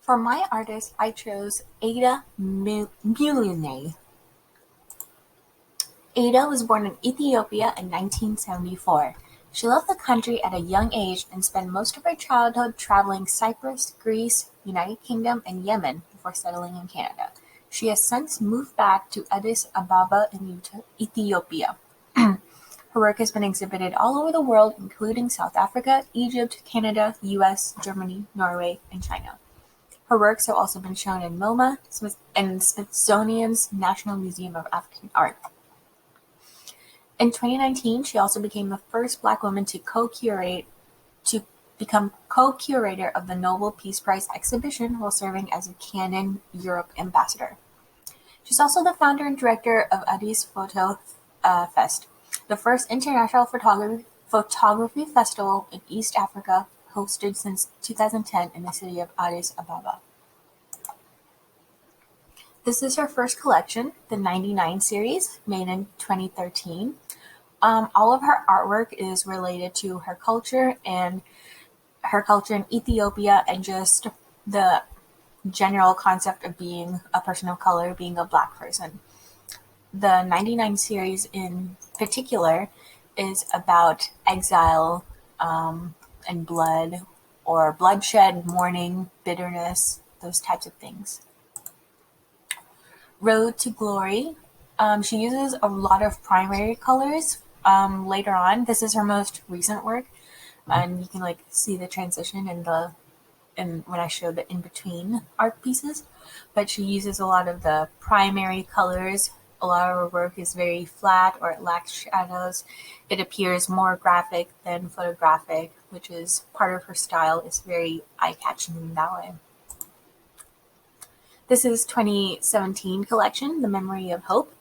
For my artist, I chose Aida Muluneh. Aida was born in Ethiopia in 1974. She left the country at a young age and spent most of her childhood traveling Cyprus, Greece, United Kingdom, and Yemen before settling in Canada. She has since moved back to Addis Ababa in Ethiopia. Her work has been exhibited all over the world, including South Africa, Egypt, Canada, US, Germany, Norway, and China. Her works have also been shown in MoMA and Smithsonian's National Museum of African Art. In 2019, she also became the first Black woman to become co-curator of the Nobel Peace Prize exhibition while serving as a Canon Europe ambassador. She's also the founder and director of Addis Photo Fest, the first international photography festival in East Africa, hosted since 2010 in the city of Addis Ababa. This is her first collection, the 99 series, made in 2013. All of her artwork is related to her culture in Ethiopia and just the general concept of being a person of color, being a Black person. The 99 series in particular is about exile and blood, or bloodshed, mourning, bitterness, those types of things. Road to Glory. She uses a lot of primary colors later on. This is her most recent work, and you can see the transition in when I show the in-between art pieces. But she uses a lot of the primary colors. A lot of her work is very flat, or it lacks shadows. It appears more graphic than photographic, which is part of her style. It's very eye-catching in that way. This is 2017 collection, The Memory of Hope.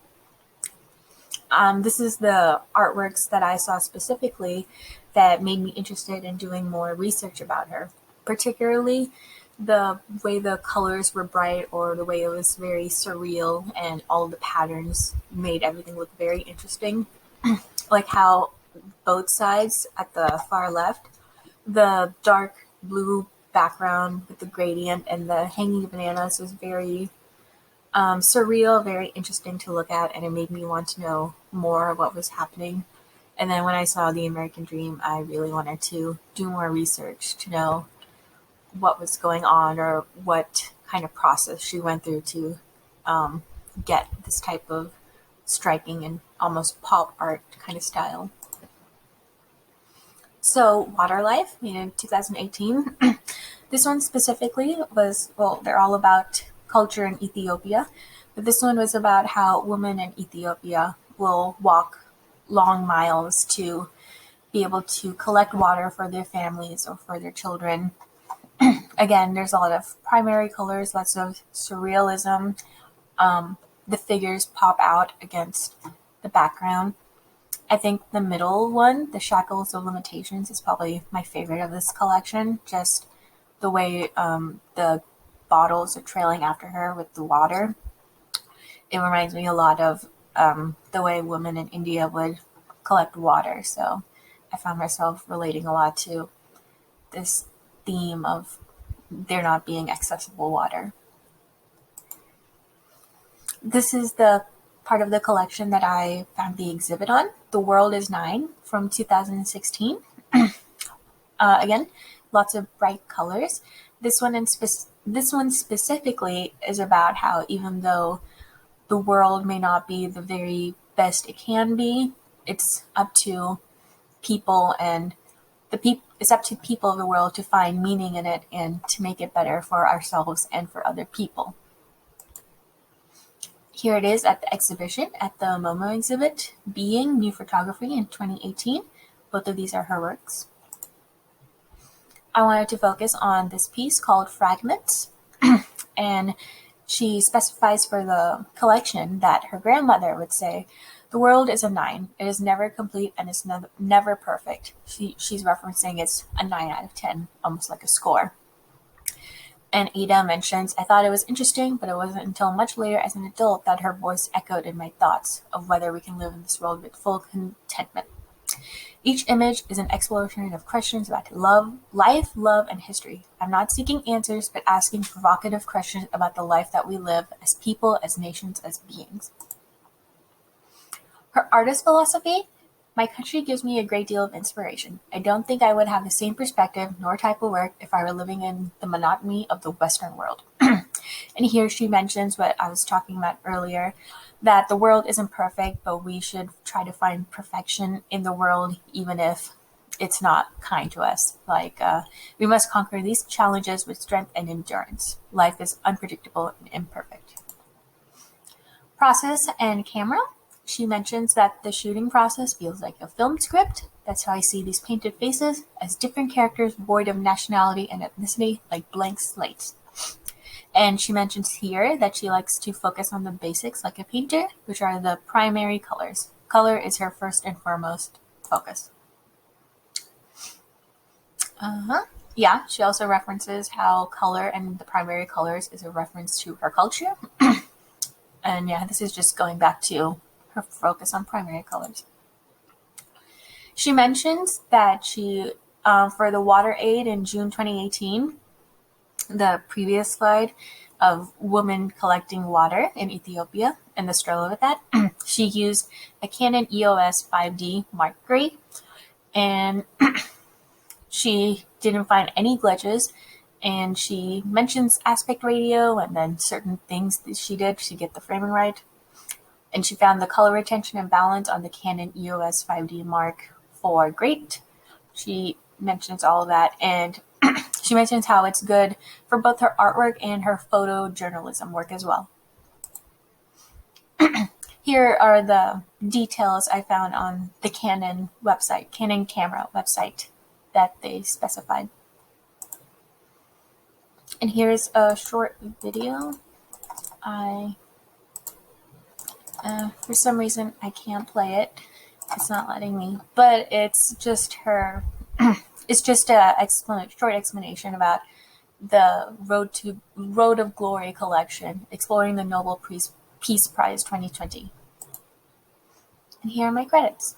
This is the artworks that I saw specifically that made me interested in doing more research about her, particularly the way the colors were bright, or the way it was very surreal, and all the patterns made everything look very interesting. Like how both sides at the far left, the dark blue background with the gradient and the hanging bananas was very surreal, very interesting to look at, and it made me want to know more of what was happening. And then when I saw The American Dream, I really wanted to do more research to know what was going on, or what kind of process she went through to get this type of striking and almost pop art kind of style. So Water Life, in 2018. This one specifically was, they're all about culture in Ethiopia, but this one was about how women in Ethiopia will walk long miles to be able to collect water for their families or for their children. Again, there's a lot of primary colors, lots of surrealism. The figures pop out against the background. I think the middle one, The Shackles of Limitations, is probably my favorite of this collection. Just the way the bottles are trailing after her with the water. It reminds me a lot of the way women in India would collect water. So I found myself relating a lot to this theme of there not being accessible water. This is the part of the collection that I found the exhibit on, The World is Nine, from 2016. Again, lots of bright colors. This one specifically is about how, even though the world may not be the very best it can be, it's up to people it's up to people of the world to find meaning in it and to make it better for ourselves and for other people. Here it is at the exhibition at the MoMA exhibit, Being New Photography in 2018. Both of these are her works. I wanted to focus on this piece called Fragments, and she specifies for the collection that her grandmother would say, "The world is a 9. It is never complete and it's never perfect." She's referencing it's a 9 out of 10, almost like a score. And Aida mentions, "I thought it was interesting, but it wasn't until much later as an adult that her voice echoed in my thoughts of whether we can live in this world with full contentment." Each image is an exploration of questions about life, love, and history. I'm not seeking answers, but asking provocative questions about the life that we live as people, as nations, as beings. Her artist philosophy: my country gives me a great deal of inspiration. I don't think I would have the same perspective nor type of work if I were living in the monotony of the Western world. And here she mentions what I was talking about earlier, that the world isn't perfect, but we should try to find perfection in the world, even if it's not kind to us. We must conquer these challenges with strength and endurance. Life is unpredictable and imperfect. Process and camera. She mentions that the shooting process feels like a film script. That's how I see these painted faces, as different characters void of nationality and ethnicity, like blank slates. And she mentions here that she likes to focus on the basics like a painter, which are the primary colors. Color is her first and foremost focus. Yeah, she also references how color and the primary colors is a reference to her culture. And yeah, this is just going back to her focus on primary colors. She mentions that for the water aid in June 2018, the previous slide of women collecting water in Ethiopia and the struggle with that, she used a Canon EOS 5D Mark III, and she didn't find any glitches, and she mentions aspect ratio and then certain things that she did to get the framing right. And she found the color retention and balance on the Canon EOS 5D Mark IV great. She mentions all of that, and she mentions how it's good for both her artwork and her photojournalism work as well. Here are the details I found on the Canon website, Canon camera website that they specified. And here's a short video. For some reason I can't play it. It's not letting me, but it's just her. It's just a short explanation about the Road of Glory collection, exploring the Nobel Peace Prize 2020. And here are my credits.